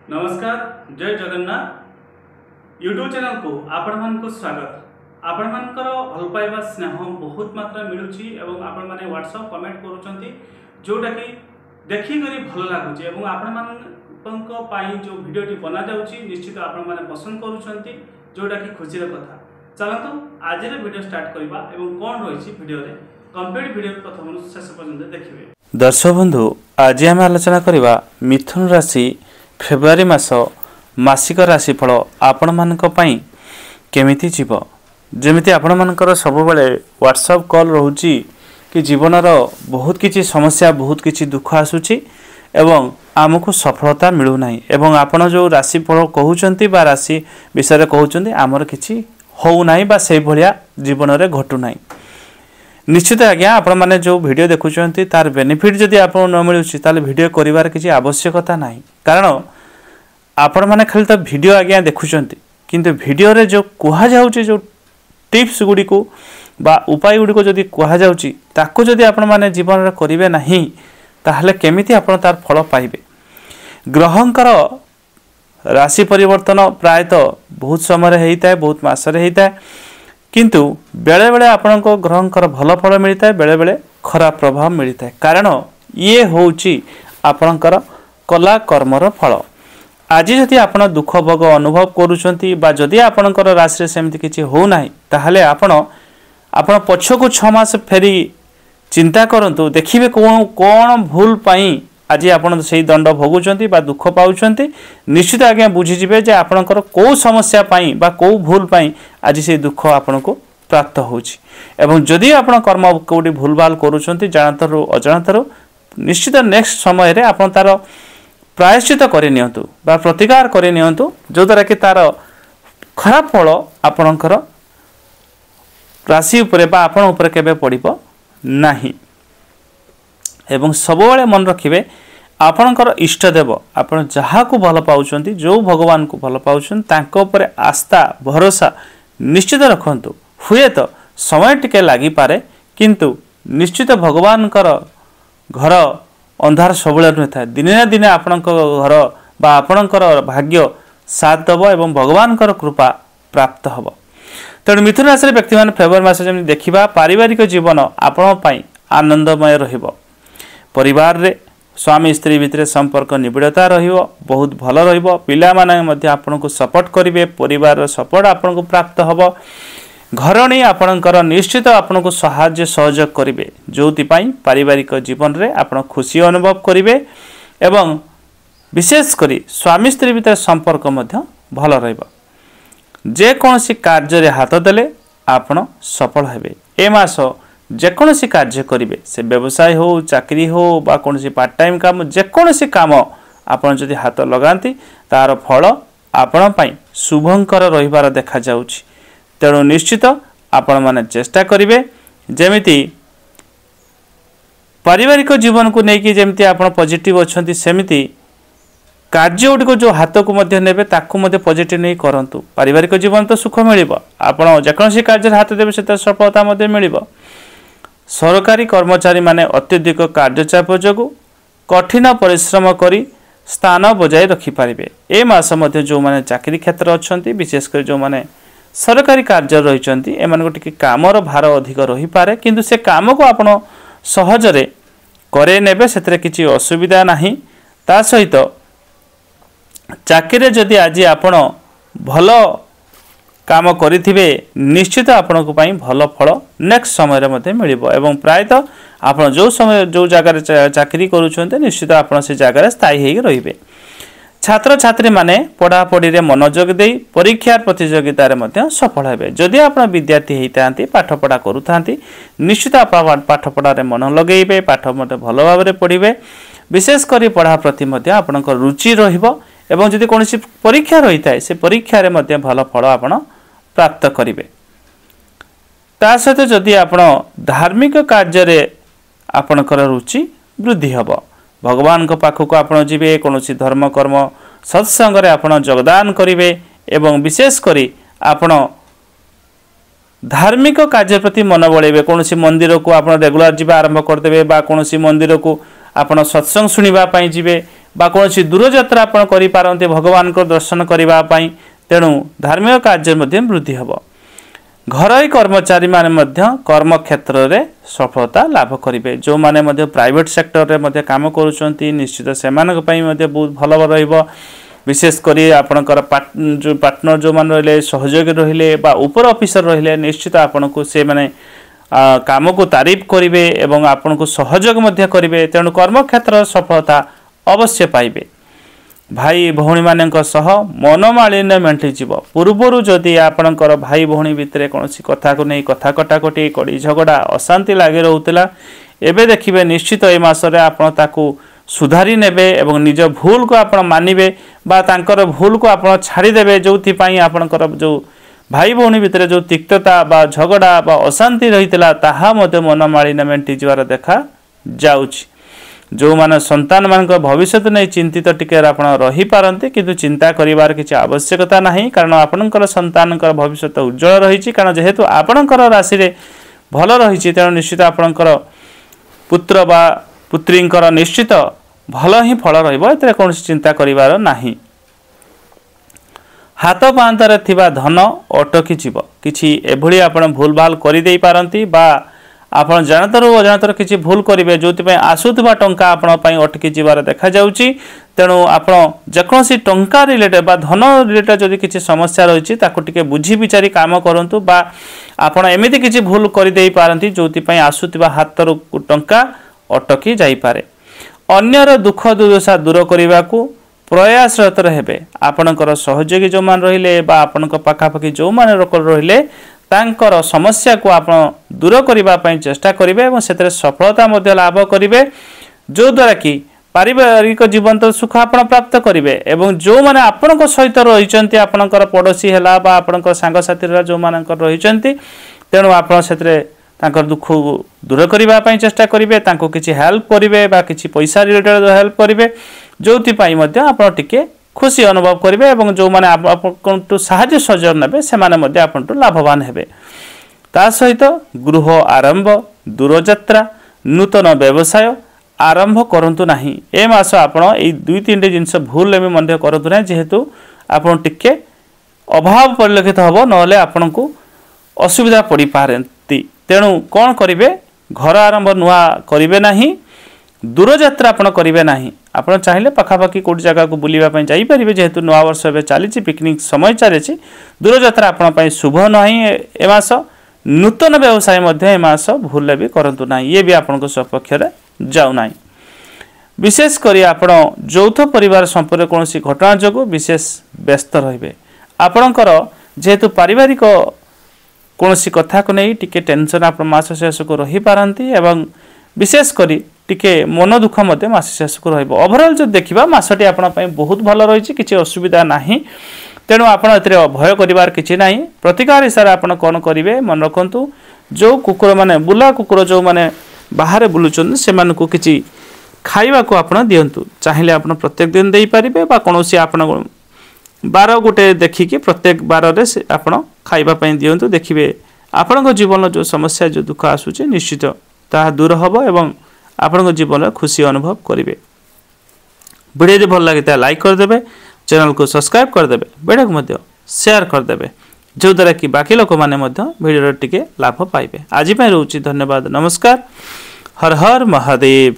नमस्कार जय Jagannath YouTube channel को आपण मानक स्वागत। आपण मानकर भल पाइबा स्नेह बहुत मात्रा मिलुची एवं आपण माने व्हाट्सएप कमेंट करूचंती जोटा कि देखि करी भल लागुची एवं आपण मानक पाई जो वीडियोटी बना जाउची निश्चित आपण माने पसंद करूचंती जोटा कि खुशी रे कथा। चलंतु आज रे वीडियो स्टार्ट करबा एवं कोन रहिची वीडियो रे कंप्लीट वीडियो प्रथम शेष पर्यंत देखिबे। दर्शक बंधु आज आम आलोचना करबा मिथुन राशि फेब्रुआरी मास मासिक राशिफल आपण मानक पई केमिति जीव। जेमिति आपण मानकर सब बेले व्हाट्सएप कॉल रहउची कि जीवनर बहुत किछि समस्या बहुत किछि दुख आसुची एवं आमको सफलता मिलू नाही एवं आपण जो राशिफल कहउचंती बा राशि विषय कहउचंती आमर किछि होउ नाही बा सेहि भलिया जीवन रे घटू नाही। निश्चित आज्ञा आपण माने जो वीडियो देखुचंती तार बेनिफिट जदि आपण न मिलुची ताले वीडियो करिवार किछि आवश्यकता नाही। कारण आपण माने खाली तो वीडियो आज्ञा देखुचंती किंतु वीडियो रे जो कुहा जाउची जो टिप्स गुडी को बा उपाय गुडी को जदि कुहा जाउची ताको जदि आपण माने जीवन रे करिवे नाही ताहले केमिति आपण तार फल पाइबे। ग्रहंकर राशि परिवर्तन प्रायतः बहुत समय हेइताय बहुत मास रे हेइताय किंतु बेले बेले आपण को ग्रहंकर भल फल मिलता है बेले बेले खराब प्रभाव मिलता है। कारण ये होउची आपणकर कला कर्मर फल। आज जदि आपण दुख भोग अनुभव करूछंती बा जदि आपणकर राशि रे सेमति किछि हो नाही ताहले आपण पछको 6 मास फेरी चिंता करंतु देखिबे कोन भूल पाई आज आपण सही दंड भोगुचंती बा दुख पाउचंती निश्चित आज्ञा बुझी जिवे जे आपणकर को समस्या पाई बा को भूल पाई आज से दुख आपण को प्राप्त होउची। एवं जदि आपण कर्म कोडी भूलभाल करूचंती जानतरो अजानतरो निश्चित नेक्स्ट समय रे आपण तार प्रायश्चित करि नियंतु बा प्रतिकार करि नियंतु जो द्वारा कि तार खराब फल आपणकर राशि उपरे बा आपण उपरे केबे पड़िबो नाही। एवं सब बेले मन रखिबे आपणकर इष्टदेव आपण जहा को भल पाउचंती जो भगवान को भल पाउचंती तांको उपरे आस्था भरोसा निश्चित रखंतु। हुए तो समय टिके लागि पारे किंतु निश्चित भगवानकर घर अंधार सबले न था दिने ना दिने आपणकर घर बा आपणकर भाग्य साथ दब एवं भगवानकर कृपा प्राप्त हबो। तेणु मिथुन राशि व्यक्ति मान फेब्रुआरी मास जेमि देखिबा पारिवारिक जीवन आपण पई आनंदमय रहिबो। परिवार रे स्वामी स्त्री भितर संपर्क निबिड़ता रहिबो बहुत भल रहिबो। पिला माने मध्ये आपन को सपोर्ट करिवे परिवार रो सपोर्ट आपन को प्राप्त हबो। घरणी आपनकर निश्चित आपन को सहाय्य सहयोग करिवे जोति पई पारिवारिक जीवन रे आपन खुशी अनुभव करिवे एवं विशेष करी स्वामी स्त्री भितर संपर्क मध्ये भल रहिबो। जे कोनोसी कार्य रे हाथ देले आपन सफल हेबे। ए मास जेकोसी कार्य करेंगे से व्यवसाय हो चाकरी हो बा कौन पार्ट टाइम काम जेकोसी काम आपन जदि हाथ लगाती तार फल आपण पाई शुभंकर रहिबार देखा जाउछि। तेणु निश्चित आपण माने चेष्टा करिवे जेमिति पारिवारिक जीवन को लेकिन जेमिति आपण पॉजिटिव अछंती सेमिति कार्य गुडी को जो हाथ को मध्य नेबे ताकू मध्य पॉजिटिव नहीं करंतु। पारिवारिक जीवन तो सुख मिलिबो आपण जेकोसी कार्य हाथ देबे सेता सफलता मध्य मिलिबो। सरकारी कर्मचारी माने अत्यधिक कार्यचाप जोगु कठिन परिश्रम करी स्थान बजाय रखि पारिबे। ए मास मध्ये जो माने चाकरी क्षेत्र अछंती विशेषकर जो माने सरकारी कार्य रहिचंती एमान को टिके कामर भार अधिक रही पारे किंतु से काम को आपण सहजरे करे नेबे सेतरे किछि असुविधा नाही। ता सहित चाकरी जदि आज आपण भलो काम करिथिबे निश्चित आपण को पई भल फल नेक्स्ट समय रे मध्ये मिलिबो। एवं प्रायतः आपण जो समय जो जगह रे चाकरी करूछन्ते निश्चित आपण से जगह रे स्थायी हेई रहिबे। छात्र छात्री माने पढ़ा पढ़ी रे मनोयोग देई परीक्षा प्रतियोगिता रे मध्ये सफल हेबे। जदि आपण विद्यार्थी हेइतांती पाठ पढ़ा करूथांती निश्चित आपण पाठ पढ़ा रे मन लगेइबे पाठ मध्ये भल भाव रे पढ़िबे। विशेष करी पढ़ा प्रति मध्ये आपनकर रुचि रहिबो एवं जदि कोनोसी परीक्षा रहिताय से परीक्षा रे मध्ये भल फल आपण प्राप्त करिवे। ता सहित जदि आपण धार्मिक कार्य रे आपणकर रुचि वृद्धि हबो। भगवान को पाखक आपण जिवे कोनोसी धर्म कर्म सत्संग रे आपण योगदान करिवे एवं विशेष करी आपण धार्मिक कार्य प्रति मन बळेबे। कोनोसी मंदिर को आपण रेगुलर जिबा आरंभ कर देबे बा कोनोसी मंदिर को आपण सत्संग सुनिबा पई जिवे बा कौन दूर यात्रा आपण करि पारंते भगवान को दर्शन करबा पई तेणु धार्मिक कार्य मध्य वृद्धि हब। घरोई कर्मचारी माने मध्य कर्म क्षेत्र में सफलता लाभ करेंगे। जो माने मध्य प्राइवेट सेक्टर रे मध्य काम करूछंती निश्चित सेमानक पई मध्य बहुत भल रहिबो। विशेषकर आपणकर जो पार्टनर जो मान रहिले सहयोगी रहिले बा ऊपर ऑफिसर रहिले निश्चित आपन को से माने काम को तारीफ करेंगे एवं आपन को सहयोग मध्य करेंगे। तेणु कर्म क्षेत्र सफलता अवश्य पाइबे। भाई भौणी मानक सह मनमालिन्य मेंटी जीव। पूर्वर जदि आपणकर भाई भौणी भितर कौन कथा को नहीं कथा कटाकटी कड़ी झगड़ा अशांति लगी रोला एबे देखिए निश्चित ए मासरे आपण ताकू सुधारी नेबे एवं निज भूल को आपण मानिबे बा तांकर भूल को आपण छाड़ीदेवे। जो आपणकर जो भाई भौणी भितर जो तिक्तता बा झगड़ा बा अशांति रही ताहा मध्य मनमालिन्य मेंटी जीवार देखा जाउछि। जो माने संतान मान भविष्य नहीं चिंतित टिके आपण रही पारंती किंतु चिंता करिवार किछि आवश्यकता नहीं कारण आपणकर संतान भविष्य उज्जवल रही। कारण जेहेतु आपणकर राशि रे भल रही तेणु निश्चित आपणकर पुत्र बा पुत्रींकर निश्चित भल ही फल रहिबो। एते कौन चिंता करिवार नहीं। हाथ पांतरे थिबा धन अटकी जीव। किछि एभली आपण भूल भाल करि देई पारंती बा आपण जानतर अजाणतर किसी भूल करेंगे जो आसुवा टंका आपण अटकी जीवार देखा जाउची। तेणु आपण जेकोसी टंका रिलेटेड बा धन रिलेटेड जदि किसी समस्या रही टिके बुझी विचारी काम करंतु बा आपण एमिति किसी भूल कर देई पारंती जो आसुवा हाथ टंका अटकी जाई पारे। अन्यर दुख दुर्दशा दूर करने को प्रयासरत हेबे। आपणकर सहयोगी जो मान रहिले बा आपणक पाखापाखि जो मान रहिले तांकर समस्या को आप दूर करने चेष्टा करेंगे और से सफलता मध्य लाभ करेंगे जो द्वारा कि पारिवारिक जीवन तो सुख आप प्राप्त करेंगे। एवं जो मैंने आपण सहित रही आपणकर पड़ोशी है आपणकर सांगसाथी जो मान रही तेणु आप दुख दूर करने चेष्टा करेंगे किसी हेल्प करेंगे बा किसी पैसा रिलेटेड हेल्प करेंगे जो आप टिके खुशी अनुभव करेंगे और जो मैंने आपको साहाय्य सहयोग नेबे से माने आपंटू लाभवान हेबे। ता सहित गृह आरंभ दूरयात्रा नूतन व्यवसाय आरंभ करंतु नहीं। ए मास आपण ए दुई तीन जिनस भूल एवं मध्य करंतु नहीं जेहेतु आपण टिके अभाव परिलक्षित हबो नले आपण को असुविधा पड़ी पारंती। तेणु कौन करेंगे घर आरंभ नुआ करेंगे नहीं दूरयात्रा आपण करेंगे नहीं। आप चाहिए पखापाखि कौट जगह को बुलावाई जापर जेहेतु नवा वर्ष ए चली पिकनिक समय चली दूरयात्रा आपण शुभ नहीं। ए मास नूतन व्यवसाय ए मास भूल भी करंतु ना ये भी आपण सपक्ष जाऊ ना। विशेषकर आपण यौथ परिवार संपर्क कौन घटना जो विशेष व्यस्त रे आपणकर जेहेतु पारिवारिक कौन कथा को नहीं टिके टेंशन आप मास शेष को रही पारंती एवं विशेषकर टिके मन दुख मध्य मास शेष को रहिबो। ओवरऑल जो देखिबा मासटी आपण पई बहुत भल रही किसी असुविधा नहीं। तेणु आपण एतरे भय करिवार किछि नहीं। प्रतिकार हिसाब आपण कोन करिवे मन रखंतु जो कुकुर माने बुला कुकुर जो माने बाहर बुलुचन से मानको किछि खाइबा को आपण दियंतु चाहिले आपण प्रत्येक दिन देई परिबे बा कोनोसी आपण बार गोटे देखिकी प्रत्येक बार रे आपण खाइबा पई दियंतु देखिबे आपण जीवन जो समस्या जो दुख आसुचे निश्चित ता दूर हबो एवं आपण जीवन खुशी अनुभव करेंगे। वीडियो जो भल लगे लाइक करदे चैनल को सब्सक्राइब करदे वीडियो को शेयर करदे जो द्वारा कि बाकी लोक मैंने वीडियो टिके लाभ पाइबे। आज रोची धन्यवाद नमस्कार। हर हर महादेव।